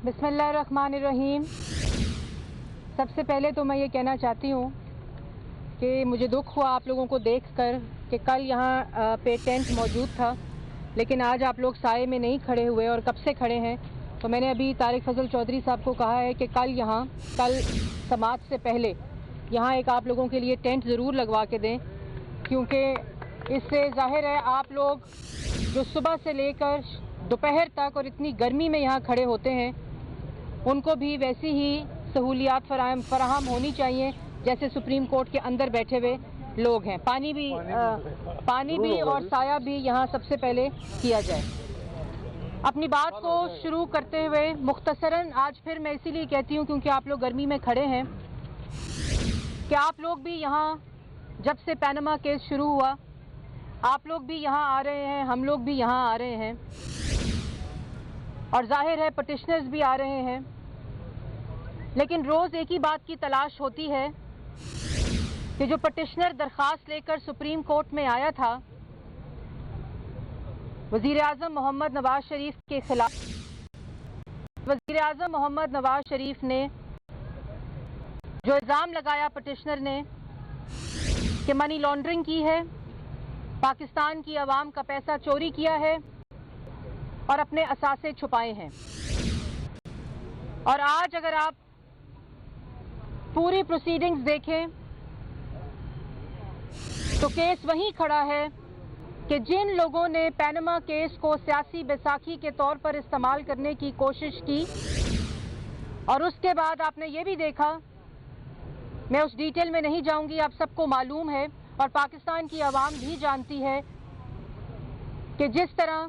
बिस्मिल्लाहिर्रहमानिर्रहीम। सबसे पहले तो मैं ये कहना चाहती हूँ कि मुझे दुख हुआ आप लोगों को देखकर कि कल यहाँ पे टेंट मौजूद था, लेकिन आज आप लोग साए में नहीं खड़े हुए और कब से खड़े हैं। तो मैंने अभी तारिक फजल चौधरी साहब को कहा है कि कल समात से पहले यहाँ एक आप लोगों के लिए टेंट ज़रूर लगवा के दें, क्योंकि इससे ज़ाहिर है आप लोग जो सुबह से लेकर दोपहर तक और इतनी गर्मी में यहाँ खड़े होते हैं, उनको भी वैसी ही सहूलियात फराहम होनी चाहिए जैसे सुप्रीम कोर्ट के अंदर बैठे हुए लोग हैं। पानी भी और साया भी यहाँ सबसे पहले किया जाए। अपनी बात को शुरू करते हुए मुख्तसरन आज फिर मैं इसीलिए कहती हूँ क्योंकि आप लोग गर्मी में खड़े हैं कि आप लोग भी यहाँ जब से पैनामा केस शुरू हुआ आप लोग भी यहाँ आ रहे हैं, हम लोग भी यहाँ आ रहे हैं और जाहिर है पटिशनर्स भी आ रहे हैं, लेकिन रोज़ एक ही बात की तलाश होती है कि जो पटिशनर दरख्वास्त लेकर सुप्रीम कोर्ट में आया था वज़ीर आज़म मोहम्मद नवाज शरीफ के खिलाफ, वज़ीर आज़म मोहम्मद नवाज शरीफ ने जो इल्ज़ाम लगाया पटिशनर ने कि मनी लॉन्ड्रिंग की है, पाकिस्तान की आवाम का पैसा चोरी किया है और अपने असासे छुपाए हैं। और आज अगर आप पूरी प्रोसीडिंग्स देखें तो केस वहीं खड़ा है कि जिन लोगों ने पैनामा केस को सियासी बैसाखी के तौर पर इस्तेमाल करने की कोशिश की और उसके बाद आपने ये भी देखा, मैं उस डिटेल में नहीं जाऊंगी, आप सबको मालूम है और पाकिस्तान की आवाम भी जानती है कि जिस तरह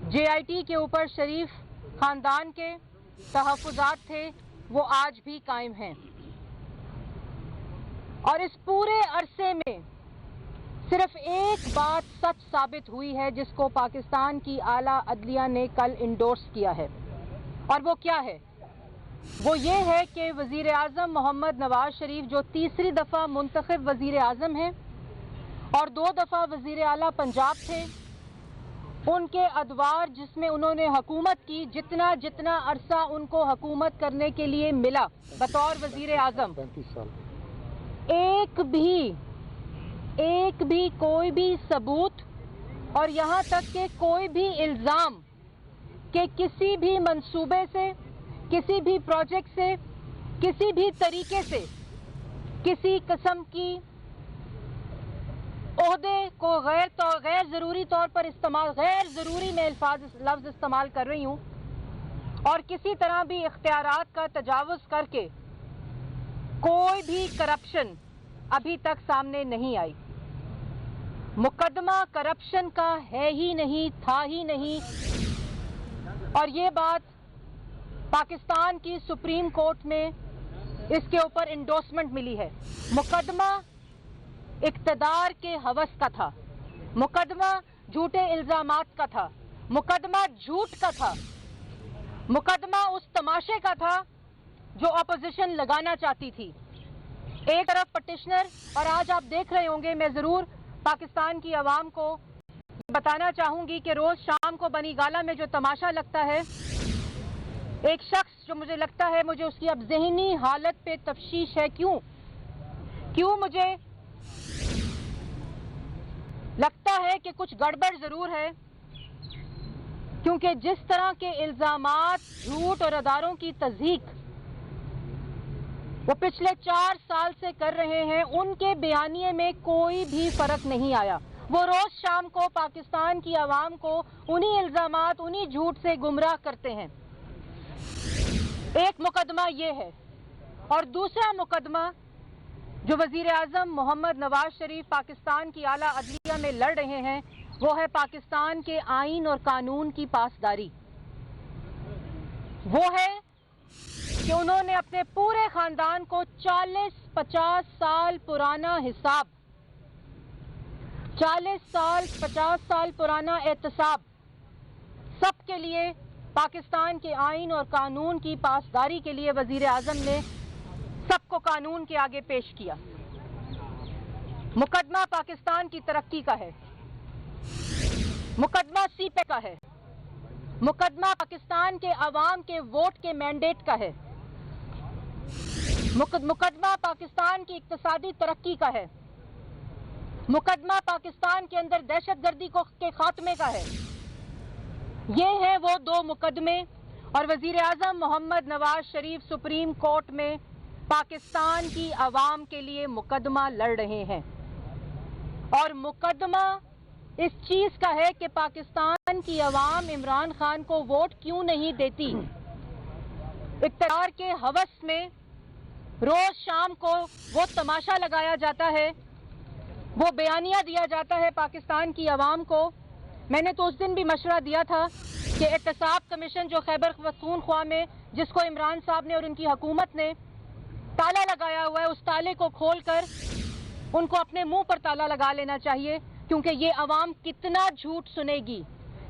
JIT के ऊपर शरीफ खानदान के तहफ़्फ़ुज़ात थे वो आज भी कायम हैं। और इस पूरे अरसे में सिर्फ एक बात सच साबित हुई है जिसको पाकिस्तान की आला अदलिया ने कल इंडोर्स किया है, और वो क्या है? वो ये है कि वज़ीर आज़म मोहम्मद नवाज शरीफ जो तीसरी दफ़ा मुंतखब वज़ीर आज़म हैं और 2 दफ़ा वज़ीर आला पंजाब थे, उनके अदवार जिसमें उन्होंने हुकूमत की, जितना अरसा उनको हुकूमत करने के लिए मिला बतौर वज़ीर आज़म, 35 साल, एक भी कोई भी सबूत और यहाँ तक कि कोई भी इल्ज़ाम कि किसी भी मंसूबे से, किसी भी प्रोजेक्ट से, किसी भी तरीके से किसी किस्म की ओहदे को गैर ज़रूरी तौर पर इस्तेमाल, गैर ज़रूरी मैं लफ्ज़ इस्तेमाल कर रही हूँ, और किसी तरह भी इख्तियारात का तजावुज़ करके कोई भी करप्शन अभी तक सामने नहीं आई। मुकदमा करप्शन का है ही नहीं, था ही नहीं, और ये बात पाकिस्तान की सुप्रीम कोर्ट में इसके ऊपर इंडोर्समेंट मिली है। मुकदमा इक्तदार के हवस का था, मुकदमा झूठे इल्जामात का था, मुकदमा झूठ का था, मुकदमा उस तमाशे का था जो अपोजिशन लगाना चाहती थी। एक तरफ पटिशनर, और आज आप देख रहे होंगे, मैं ज़रूर पाकिस्तान की आवाम को बताना चाहूँगी कि रोज़ शाम को बनी गाला में जो तमाशा लगता है, एक शख्स जो मुझे लगता है, मुझे उसकी अब ज़हनी हालत पे तफ्शीश है, क्यों मुझे लगता है कि कुछ गड़बड़ ज़रूर है, क्योंकि जिस तरह के इल्ज़ामात, झूठ और अदारों की तज़हीक वो पिछले 4 साल से कर रहे हैं, उनके बयानिए में कोई भी फ़र्क नहीं आया। वो रोज़ शाम को पाकिस्तान की आवाम को उन्हीं इल्ज़ामात, उन्हीं झूठ से गुमराह करते हैं। एक मुकदमा ये है, और दूसरा मुकदमा जो वज़ीर आज़म मोहम्मद नवाज शरीफ पाकिस्तान की आला अदलिया में लड़ रहे हैं वो है पाकिस्तान के आइन और कानून की पासदारी। वो है कि उन्होंने अपने पूरे खानदान को 40-50 साल पुराना हिसाब, 40-50 साल पुराना एहतसाब सबके लिए पाकिस्तान के आइन और कानून की पासदारी के लिए वज़ीर आज़म ने सबको कानून के आगे पेश किया। मुकदमा पाकिस्तान की तरक्की का है, मुकदमा सीपे का है, मुकदमा पाकिस्तान के अवाम के वोट के मैंडेट का है। मुकदमा पाकिस्तान की इक्तिसादी तरक्की का है। मुकदमा पाकिस्तान के अंदर दहशतगर्दी के खात्मे का है। ये हैं वो दो मुकदमे, और वजीर आजम मोहम्मद नवाज शरीफ सुप्रीम कोर्ट में पाकिस्तान की अवाम के लिए मुकदमा लड़ रहे हैं। और मुकदमा इस चीज का है कि पाकिस्तान की अवाम इमरान खान को वोट क्यों नहीं देती। इक़्तिदार के हवस में रोज शाम को वो तमाशा लगाया जाता है, वो बयानिया दिया जाता है पाकिस्तान की अवाम को। मैंने तो उस दिन भी मशवरा दिया था कि एहतसाब कमीशन जो खैबर पख्तूनख्वा में, जिसको इमरान साहब ने और उनकी हुकूमत ने ताला लगाया हुआ है, उस ताले को खोलकर उनको अपने मुंह पर ताला लगा लेना चाहिए, क्योंकि ये अवाम कितना झूठ सुनेगी,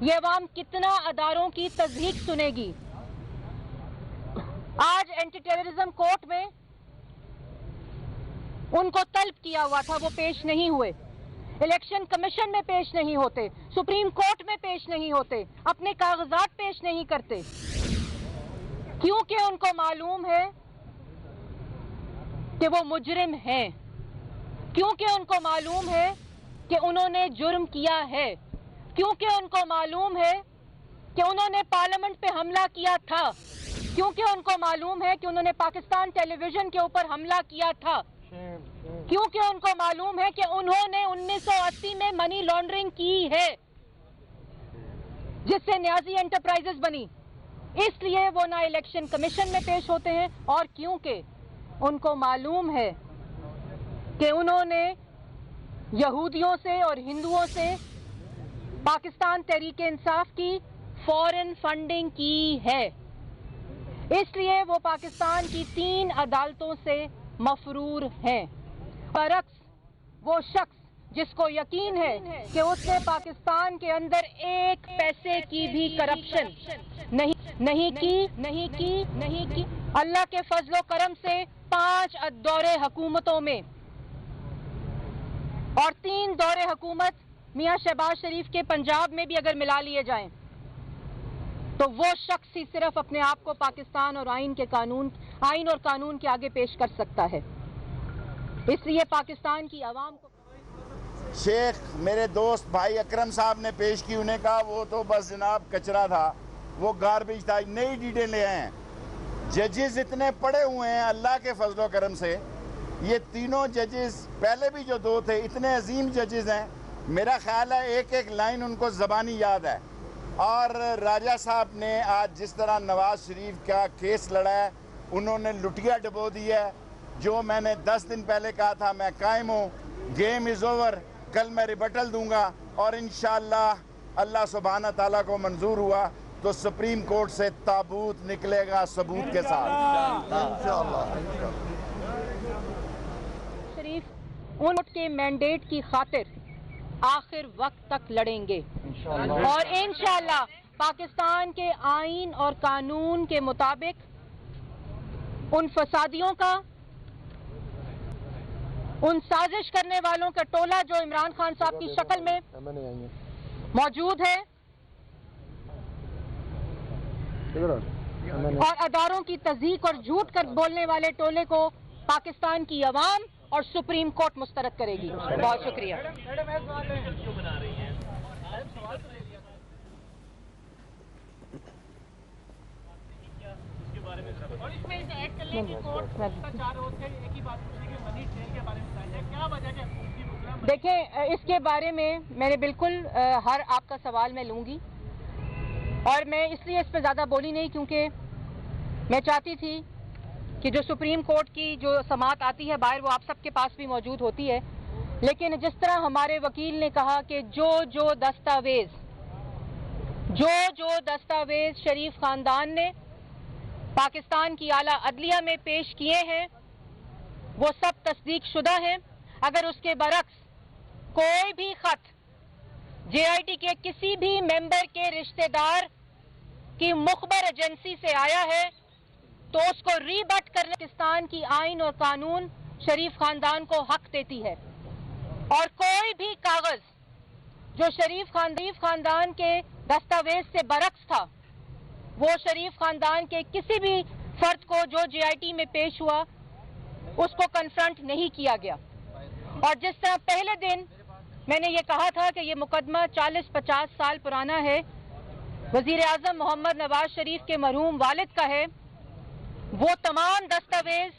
ये अवाम कितना अदारों की तज़हीक सुनेगी। आज एंटी टेररिज्म कोर्ट में उनको तलब किया हुआ था, वो पेश नहीं हुए। इलेक्शन कमीशन में पेश नहीं होते, सुप्रीम कोर्ट में पेश नहीं होते, अपने कागजात पेश नहीं करते, क्योंकि उनको मालूम है कि वो मुजरिम हैं, क्योंकि उनको मालूम है कि उन्होंने जुर्म किया है, क्योंकि उनको मालूम है कि उन्होंने पार्लियामेंट पे हमला किया था, क्योंकि उनको मालूम है कि उन्होंने पाकिस्तान टेलीविजन के ऊपर हमला किया था, क्योंकि उनको मालूम है कि उन्होंने 1980 में मनी लॉन्ड्रिंग की है, जिससे न्याजी एंटरप्राइजेस बनी। इसलिए वो ना इलेक्शन कमीशन में पेश होते हैं, और क्योंकि उनको मालूम है कि उन्होंने यहूदियों से और हिंदुओं से पाकिस्तान तहरीक इंसाफ की फॉरेन फंडिंग की है। इसलिए वो पाकिस्तान की 3 अदालतों से मफरूर हैं। बरक्स वो शख्स जिसको यकीन है कि उसने पाकिस्तान के अंदर एक पैसे की भी करप्शन नहीं की, अल्लाह के फजलो करम से 5 दौरे हुकूमतों में और 3 दौरे हुकूमत मियां शहबाज शरीफ के पंजाब में भी अगर मिला लिए जाएं, तो वो शख्स ही सिर्फ अपने आप को पाकिस्तान और आइन और कानून के आगे पेश कर सकता है। इसलिए पाकिस्तान की आवाम को शेख मेरे दोस्त भाई अकरम साहब ने पेश की, उन्हें कहा वो तो बस जनाब कचरा था, वो गार्बेज था। नई डिटेल ले आए हैं। जजेस इतने पड़े हुए हैं अल्लाह के फजलो करम से, ये तीनों जजेस, पहले भी जो 2 थे, इतने अजीम जजेस हैं, मेरा ख्याल है एक एक लाइन उनको ज़बानी याद है। और राजा साहब ने आज जिस तरह नवाज शरीफ का केस लड़ा है, उन्होंने लुटिया डबो दी है। जो मैंने 10 दिन पहले कहा था, मैं कायम हूँ, गेम इज़ ओवर, कल मैं रिबटल दूंगा, और इंशाअल्लाह अल्लाह सुब्हाना ताला को मंजूर हुआ तो सुप्रीम कोर्ट से ताबूत निकलेगा सबूत के साथ इंशाअल्लाह। शरीफ उन के मैंडेट की खातिर आखिर वक्त तक लड़ेंगे, और इंशाअल्लाह पाकिस्तान के आइन और कानून के मुताबिक उन फसादियों का, उन साजिश करने वालों का टोला जो इमरान खान साहब की शक्ल में मौजूद है, और अदारों की तज़हीक और झूठ कर बोलने वाले टोले को पाकिस्तान की अवाम और सुप्रीम कोर्ट मुस्तरद करेगी। बहुत शुक्रिया। देखें, इसके बारे में मैंने बिल्कुल हर आपका सवाल मैं लूंगी, और मैं इसलिए इस पर ज़्यादा बोली नहीं क्योंकि मैं चाहती थी कि जो सुप्रीम कोर्ट की जो समाअत आती है बाहर, वो आप सबके पास भी मौजूद होती है। लेकिन जिस तरह हमारे वकील ने कहा कि जो दस्तावेज शरीफ खानदान ने पाकिस्तान की आला अदलिया में पेश किए हैं, वो सब तस्दीक शुदा हैं। अगर उसके बरक्स कोई भी खत JIT के किसी भी मेंबर के रिश्तेदार की मुखबर एजेंसी से आया है, तो उसको रीबट करने पाकिस्तान की आइन और कानून शरीफ खानदान को हक देती है। और कोई भी कागज जो शरीफ खानदान के दस्तावेज से बरक्स था, वो शरीफ खानदान के किसी भी फर्द को जो JIT में पेश हुआ उसको कन्फ्रंट नहीं किया गया। और जिस तरह पहले दिन मैंने ये कहा था कि ये मुकदमा 40-50 साल पुराना है, वजीर आजम मोहम्मद नवाज शरीफ के मरहूम वालिद का है, वो तमाम दस्तावेज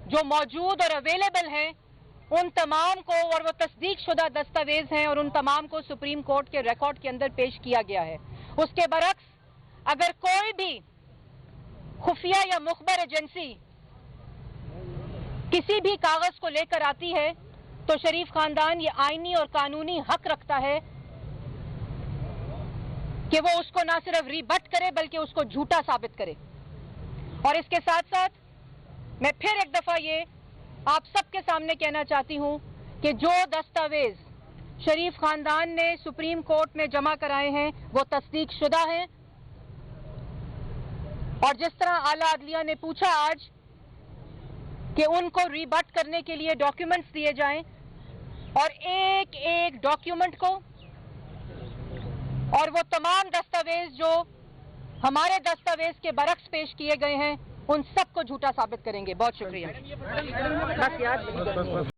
जो मौजूद और अवेलेबल हैं उन तमाम को, और वो तस्दीक शुदा दस्तावेज हैं और उन तमाम को सुप्रीम कोर्ट के रिकॉर्ड के अंदर पेश किया गया है। उसके बरक्स अगर कोई भी खुफिया या मुखबर एजेंसी किसी भी कागज को लेकर आती है तो शरीफ खानदान ये आईनी और कानूनी हक रखता है कि वो उसको ना सिर्फ रीबट करे बल्कि उसको झूठा साबित करे। और इसके साथ साथ मैं फिर एक दफा ये आप सबके सामने कहना चाहती हूं कि जो दस्तावेज शरीफ खानदान ने सुप्रीम कोर्ट में जमा कराए हैं वो तस्दीक शुदा हैं। और जिस तरह आला अदलिया ने पूछा आज कि उनको रीबट करने के लिए डॉक्यूमेंट्स दिए जाएं, और एक एक डॉक्यूमेंट को और वो तमाम दस्तावेज जो हमारे दस्तावेज के बरक्स पेश किए गए हैं उन सबको झूठा साबित करेंगे। बहुत शुक्रिया। बस यार।